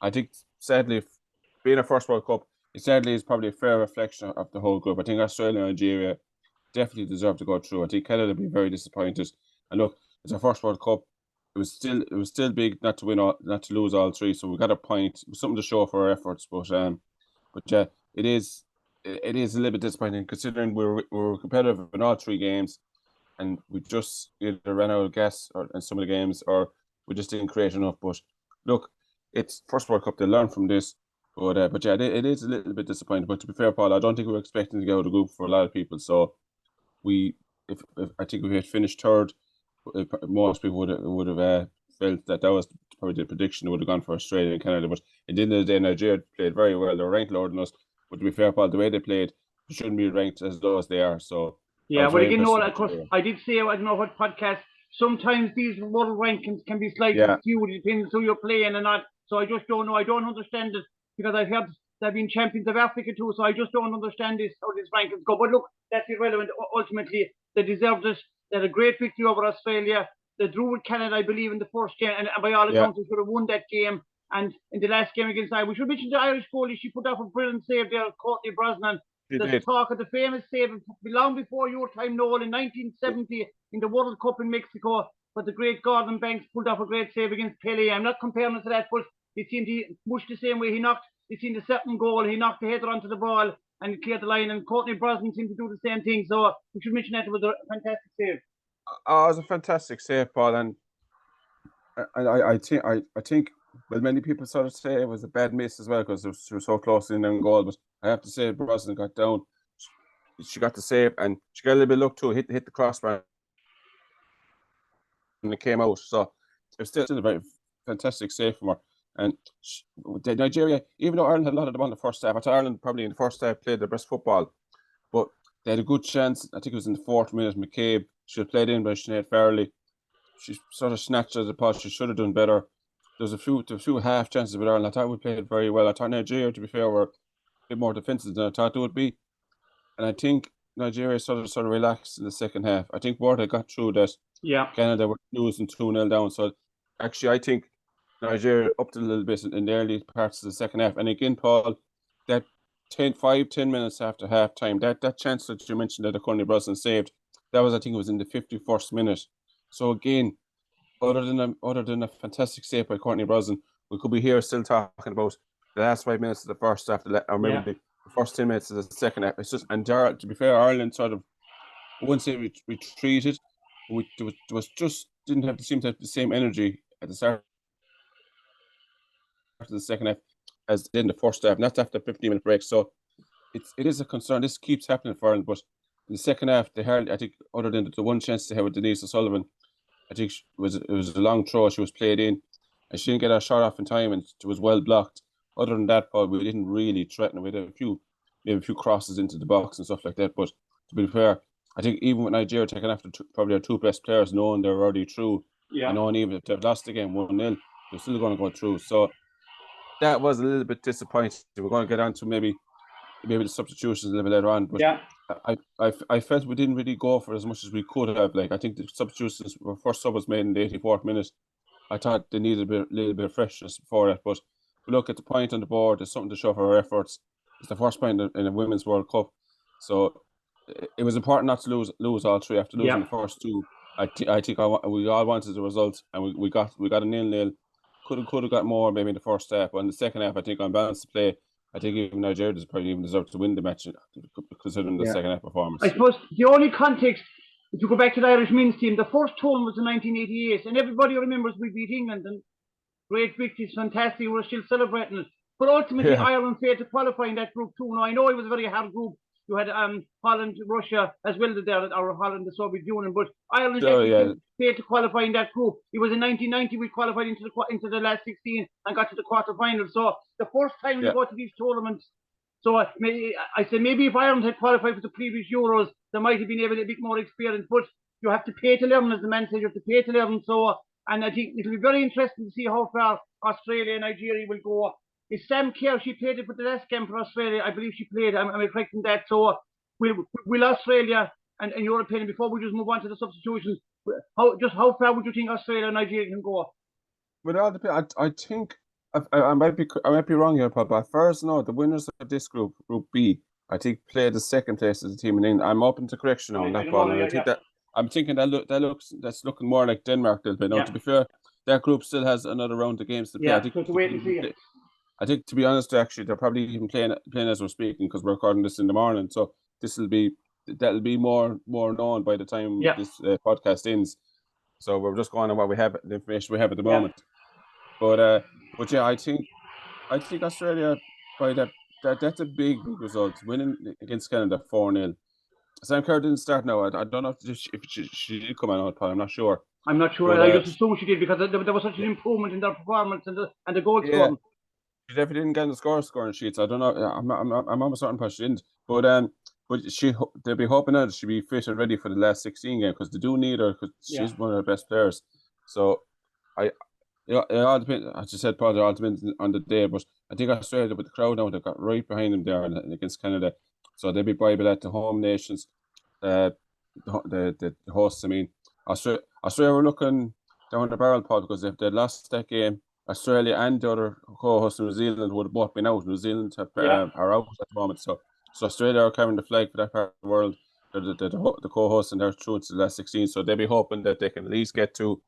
I think sadly, being a first World Cup, it sadly is probably a fair reflection of the whole group. I think Australia and Nigeria definitely deserve to go through. I think Canada will be very disappointed. And look, it's our first World Cup. It was still big not to win all, not to lose all three. So we got a point, something to show for our efforts. But yeah, it is a little bit disappointing considering we were competitive in all three games, and we just either ran out of gas in some of the games, or we just didn't create enough. But look, it's first World Cup. They learn from this. But yeah, it is a little bit disappointing. But to be fair, Paul, I don't think we were expecting to get out of the group for a lot of people. So we, if I think we had finished third, most people would have felt that was probably the prediction. They would have gone for Australia and Canada. But at the end of the day, Nigeria played very well. They were ranked lower than us. But to be fair, Paul, the way they played, they shouldn't be ranked as low as they are. So I Yeah, was but very again, no, impressed of with course, Nigeria. I did say, I don't know what podcast, sometimes these world rankings can be slightly Yeah. skewed, it depends who you're playing and not. So I just don't know. I don't understand it because I've heard they've been champions of Africa too. So I just don't understand this, how these rankings go. But look, that's irrelevant. Ultimately, they deserved it. They had a great victory over Australia. They drew with Canada, I believe, in the first game, and by all Yeah. accounts, they should have won that game. And in the last game against Ireland, we should mention the Irish goalie. She put off a brilliant save there, Courtney Brosnan. They The did. talk of the famous save long before your time, Noel, in 1970 in the World Cup in Mexico. But the great Gordon Banks pulled off a great save against Pelé. I'm not comparing it to that, but it seemed much the same way he knocked. It seemed the second goal. He knocked the header onto the ball and he cleared the line. And Courtney Brosnan seemed to do the same thing. So we should mention that it was a fantastic save. Oh, it was a fantastic save, Paul, and I think well, many people sort of say it was a bad miss as well because she was so close in on goal. But I have to say, Brosnan got down. She got the save, and she got a little bit of luck too. Hit the crossbar, and it came out. So it was still a very fantastic save from her. And Nigeria, even though Ireland had a lot of them on the first half, I thought Ireland probably in the first half played their best football. But they had a good chance. I think it was in the 4th minute. McCabe should have played in by Sinead Farrelly. She sort of snatched at the pot. She should have done better. There was a few half chances with Ireland. I thought we played very well. I thought Nigeria, to be fair, were a bit more defensive than I thought they would be. And I think Nigeria sort of relaxed in the second half. I think Warda got through that. Yeah. Canada were losing 2-0 down. So actually, I think Nigeria upped a little bit in the early parts of the second half. And again, Paul, that 10 minutes after half time, that chance that you mentioned that Courtney Brosnan saved, that was, I think it was in the 51st minute. So again, other than a fantastic save by Courtney Brosnan, we could be here still talking about the last 5 minutes of the first half, or maybe the first 10 minutes of the second half. It's just, and to be fair, Ireland sort of, I wouldn't say retreated, but didn't seem to have the same energy at the start of the second half as they did in the first half, not after 15-minute break. So it is a concern. This keeps happening for Ireland, but in the second half, they hardly, I think, other than the one chance they had with Denise O'Sullivan, I think it was a long throw. She was played in, and she didn't get her shot off in time, and it was well blocked. Other than that, Paul, we didn't really threaten. We had maybe a few crosses into the box and stuff like that. But to be fair, I think even with Nigeria taking after probably our two best players, knowing they're already through, and knowing even if they've lost the game 1-0, they're still going to go through. So that was a little bit disappointing. We're going to get on to maybe the substitutions a little bit later on. But I felt we didn't really go for as much as we could have. Like, I think the substitutions, our first sub was made in the 84th minute. I thought they needed a little bit of freshness before that. But we look at the point on the board. There's something to show for our efforts. It's the first point in a Women's World Cup. So it was important not to lose all three. After losing the first two, I think we all wanted the result, and we got a 0-0. Could have got more maybe in the first half, but in the second half, I think on balance of play, I think even Nigeria probably even deserved to win the match considering the second half performance. I suppose the only context, if you go back to the Irish men's team, the first tournament was in 1988, and everybody remembers we beat England and great victories, fantastic. We're still celebrating it. But ultimately, Ireland failed to qualify in that group too. Now, I know it was a very hard group. You had Holland, Russia, as well as there, or Holland, the Soviet Union. But Ireland failed to qualify in that group. It was in 1990 we qualified into the last 16 and got to the quarterfinals. So the first time we go to these tournaments. So I say maybe if Ireland had qualified for the previous Euros, they might have been able to be more experienced. But you have to pay to learn, as the man says. You have to pay to learn. So, and I think it'll be very interesting to see how far Australia and Nigeria will go. Is Sam Kerr, she played it for the last game for Australia. I believe she played. I'm correct in that. So will Australia, and in your opinion, before we just move on to the substitutions, how far would you think Australia and Nigeria can go? But it all depends. I think I might be wrong here, Paul, but as far as I know, the winners of this group, Group B, I think played the second place as a team in England. I'm open to correction on that, Paul, and I think that I'm thinking that's looking more like Denmark a little bit. Now, to be fair, that group still has another round of games to play. I think so to wait and see. I think, to be honest, actually, they're probably even playing as we're speaking because we're recording this in the morning. So that'll be more known by the time this podcast ends. So we're just going on what we have, the information we have at the moment. But yeah, I think Australia, by that's a big result. Winning against Canada 4-0. Sam Kerr didn't start now. I don't know if she did come on, Paul. I'm not sure. I'm not sure. But, I just assume she did because there was such an improvement in their performance and the goal scoring. She definitely didn't get in the scoring sheets. I don't know. I'm almost certain she didn't. But they'll be hoping that she'll be fit and ready for the last 16 game because they do need her because she's one of their best players. So it all depends. As you said, Paul, it all depends on the day. But I think Australia, with the crowd now, they've got right behind them there against Canada. So they'll be bribing at the home nations, the hosts. I mean, Australia were looking down the barrel, Paul, because if they'd lost that game, Australia and the other co-hosts, New Zealand, would have both been out. New Zealand are out at the moment. So Australia are carrying the flag for that part of the world. They're the co-hosts and they're through to the last 16. So they'll be hoping that they can at least get to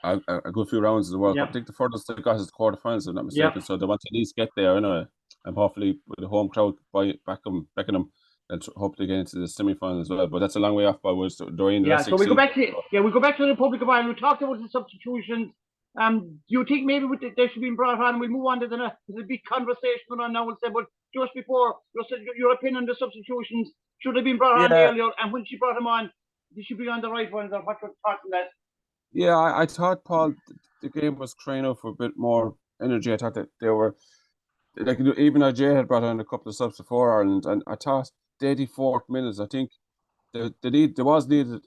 a good few rounds of the World Cup. I think the furthest they got is the quarterfinals, if I'm not mistaken. So they want to at least get there anyway. And hopefully with the home crowd backing them, they'll hopefully get into the semi-final as well. But that's a long way off. But we're during the so we go back to the Republic of Ireland. We talked about the substitutions. Do you think maybe they should be brought on? We'll move on to the big conversation going on now. We'll say, but just before, your opinion on the substitutions, should they be brought on earlier? And when she brought them on, they should be on the right ones. Or what's your thoughts on that? Yeah, I thought, Paul, the game was crying out for a bit more energy. I thought that they were, like, even Ajay had brought on a couple of subs for Ireland, and I thought the 84th minutes, I think there was needed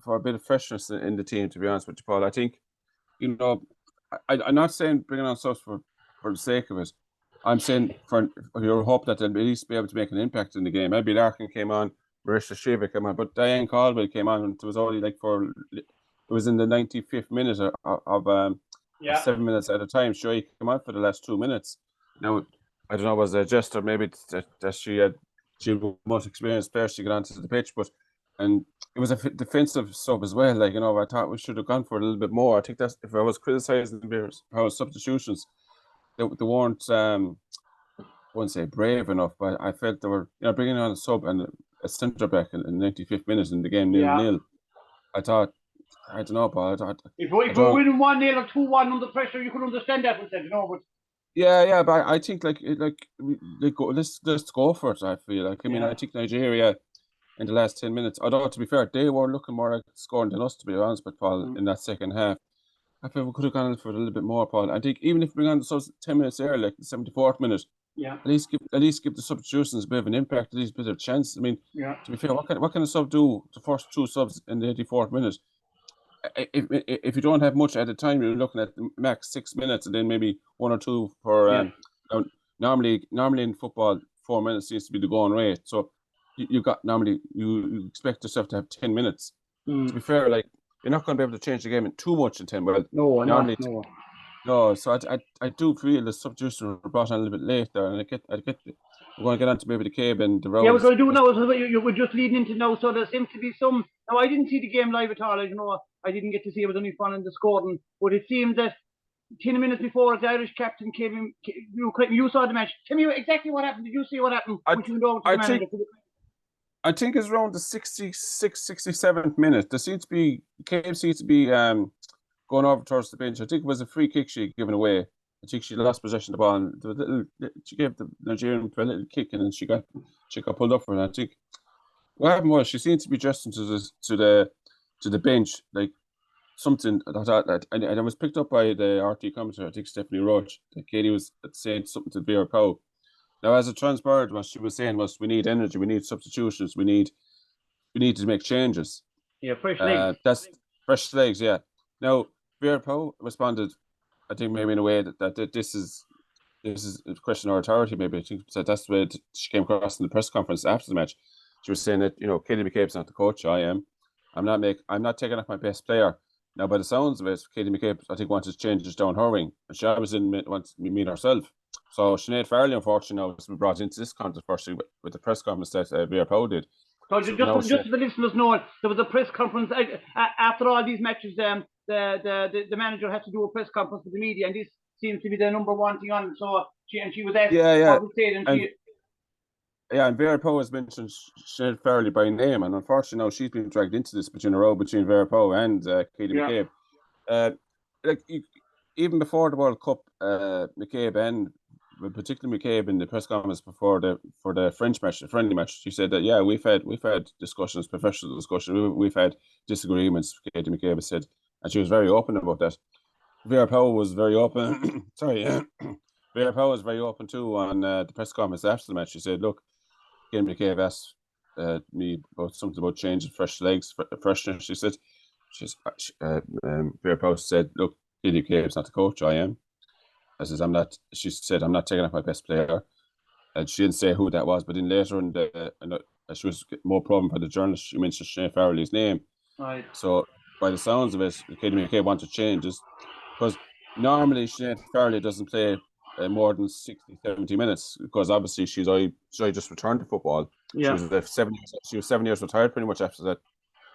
for a bit of freshness in the team, to be honest with you, Paul. I think, I'm not saying bringing on subs for the sake of it. I'm saying for your hope that they'll at least be able to make an impact in the game. Maybe Larkin came on, Marisha Shiva came on, but Diane Caldwell came on, and it was only like it was in the 95th minute of 7 minutes at a time. Sure, he came on for the last 2 minutes. Now, I don't know, was it just or maybe that she was the most experienced player to get onto the pitch, and it was a defensive sub as well. Like, I thought we should have gone for a little bit more. I think that's, if I was criticising our substitutions, they weren't, I wouldn't say brave enough, but I felt they were, bringing on a sub and a centre back in the 95th minute in the game, 0-0. I thought, I don't know, but if we're winning 1-0 or 2-1 under pressure, you could understand that. But yeah, but I think let's go for it. I feel like, I think Nigeria in the last 10 minutes, although to be fair, they were looking more like scoring than us, to be honest with Paul, in that second half. I feel we could have gone for a little bit more, Paul. I think even if we bring on the 10 minutes earlier, like the 74th minute, at least give the substitutions a bit of an impact, at least a bit of a chance. To be fair, what can a sub do the first two subs in the 84th minute? If you don't have much at a time, you're looking at max 6 minutes, and then maybe 1 or 2 for. Normally in football, 4 minutes seems to be the going rate. So you expect yourself to have 10 minutes. To be fair, like, you're not going to be able to change the game too much in 10. But no. So I do feel the substitutions were brought on a little bit late there, and I get. We're going to get on to maybe the Cabe and the road. Yeah, we're going to do now. We're just leading into now. So there seems to be some. Now, I didn't see the game live at all. I didn't get to see it. Was only fun in the scoring. But it seems that 10 minutes before the Irish captain came in, you saw the match. Tell me exactly what happened. Did you see what happened? I think it's around the 66th, 67th minute. Cabe seems to be going over towards the bench. I think it was a free kick she had given away. I think she lost possession of the ball, and she gave the Nigerian a little kick, and then she got pulled up for it. I think what happened was she seemed to be adjusting to the bench, like something that and it was picked up by the RT commentator, I think Stephanie Roach, that Katie was saying something to Vera Powell. Now, as it transpired, what she was saying was, we need energy, we need substitutions, we need to make changes. Yeah, fresh legs. That's fresh legs. Yeah. Now, Vera Powell responded, I think maybe in a way that this is a question of authority. Maybe I think that's the way she came across in the press conference after the match. She was saying that Katie McCabe's not the coach. I am. I'm not taking off my best player, Now, by the sounds of it, Katie McCabe, I think, wanted changes down her wing, and she obviously didn't want to meet herself. So Sinead Farrelly, unfortunately, now has been brought into this controversy with the press conference that Vera Poe did. So So just so the listeners know, there was a press conference after all these matches. The manager had to do a press conference with the media, and this seems to be the number one thing on. So she was asked what to say, and Vera Poe has mentioned Sinead Farrelly by name, and unfortunately now she's been dragged into this between Vera Poe and Katie McCabe. Even before the World Cup, McCabe and particularly McCabe in the press conference for the French match, the friendly match, she said that we've had discussions, professional discussions, we've had disagreements. Katie McCabe has said, and she was very open about that. Vera Poe was very open. Vera Poe was very open too on the press conference after the match. She said, "Look, Katie McCabe asked me about something about changing fresh legs, freshness." She said, Vera Poe said, "Look, Katie McCabe's not the coach. I am." I says, "I'm not." She said, "I'm not taking off my best player," and she didn't say who that was. But then later, she was more problem for the journalist. She mentioned Sinead Farrelly's name. Right. So by the sounds of it, Katie McCabe wanted changes because normally Sinead Farrelly doesn't play more than 60, 70 minutes because obviously she's just returned to football. Yeah. She was there 7 years. She was 7 years retired pretty much after that.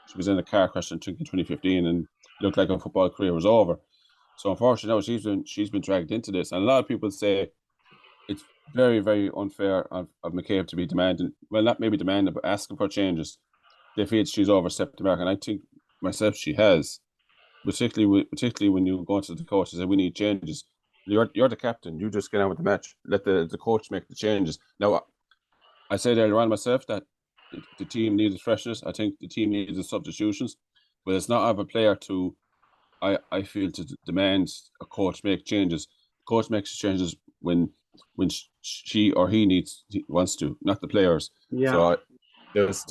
She was in a car crash in 2015 and looked like her football career was over. So unfortunately, now she's been dragged into this, and a lot of people say it's very, very unfair of McCabe to be demanding. Well, not maybe demanding, but asking for changes. They feel she's overstepped the mark, and I think myself she has. Particularly when you go to the coach and say we need changes. You're the captain. You just get on with the match. Let the coach make the changes. Now, I said earlier on myself that the team needed freshness. I think the team needed substitutions, but it's not of a player to. I feel to demand a coach make changes. The coach makes changes when she or he wants to, not the players. Yeah. So there's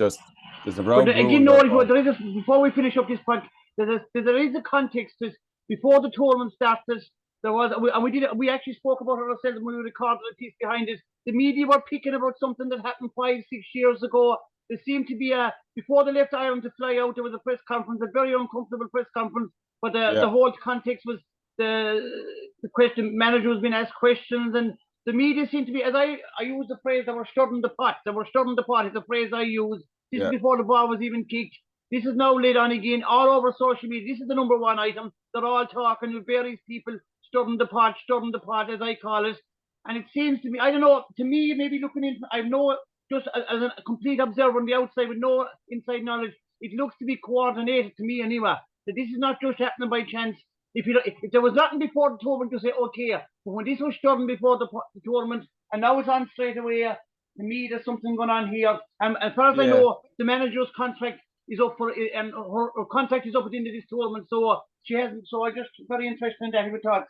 a round rule. Again, before we finish up this point, there is a context. Before the tournament started, there was, and we actually spoke about it ourselves when we recorded a piece behind it. The media were picking about something that happened 5-6 years ago. There seemed to be before they left Ireland to fly out, there was a press conference, a very uncomfortable press conference, but the whole context was the question, manager was being asked questions, and the media seemed to be, as I use the phrase, they were stirring the pot. They were stirring the pot, is the phrase I use. This is before the ball was even kicked. This is now laid on again all over social media. This is the number one item. They're all talking with various people, stirring the pot, as I call it. And it seems to me, I don't know, to me, maybe looking in, I know, just as a complete observer on the outside with no inside knowledge, it looks to be coordinated to me anyway. That this is not just happening by chance. If there was nothing before the tournament to say, okay, but when this was stirring before the tournament, and now it's on straight away, to me, there's something going on here. And as far as I know, the manager's contract is up and her contract is up at the end of this tournament. So she hasn't. So I just very interested in that. Your thoughts?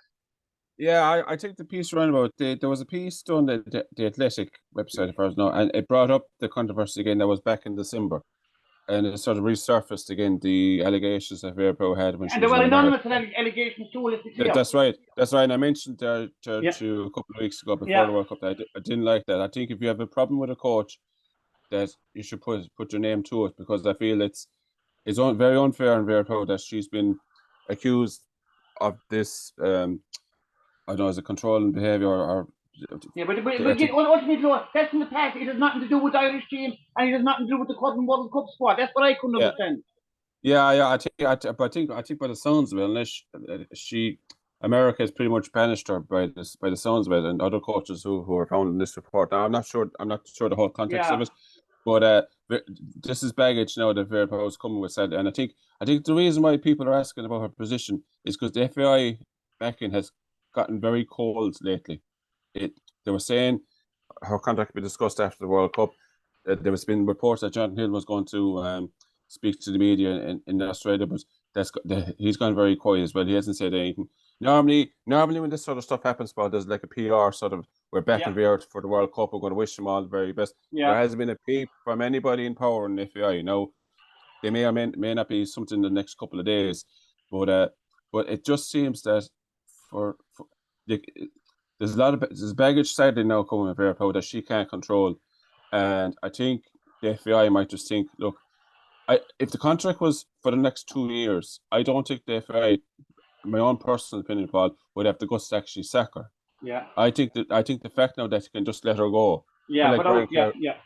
Yeah, I think the piece around about there was a piece done at the Athletic website, if I was and it brought up the controversy again that was back in December, and it sort of resurfaced again the allegations that Vera Poe had when she was. And there were anonymous allegations too. That's right. And I mentioned to a couple of weeks ago before the World Cup that I didn't like that. I think if you have a problem with a coach, that you should put your name to it, because I feel it's very unfair on Vera Poe that she's been accused of this. I don't know, as a controlling behaviour or. Yeah, but ultimately, that's in the past. It has nothing to do with the Irish team, and it has nothing to do with the Curtin World Cup squad. That's what I couldn't understand. Yeah. I think by the sounds of it, unless America has pretty much banished her by the sounds of it, and other coaches who are found in this report. Now, I'm not sure the whole context of it, but this is baggage now that Vera Poe is coming with, and I think the reason why people are asking about her position is because the FAI backing has gotten very cold lately. They were saying her contract will be discussed after the World Cup. There has been reports that Jonathan Hill was going to speak to the media in Australia, but he's gone very quiet as well. He hasn't said anything. Normally when this sort of stuff happens, there's like a PR sort of, we're back in Vera for the World Cup. We're going to wish them all the very best. Yeah. There hasn't been a peep from anybody in power in the FAI. They may or may not be something in the next couple of days, but it just seems that there's baggage sadly now coming with Vera Poe that she can't control, and I think the FAI might just think, look, if the contract was for the next 2 years, I don't think the FA, my own personal opinion, Paul, would have the guts to actually sack her. Yeah. I think the fact now that you can just let her go. Yeah, like without, Greg yeah, here, yeah.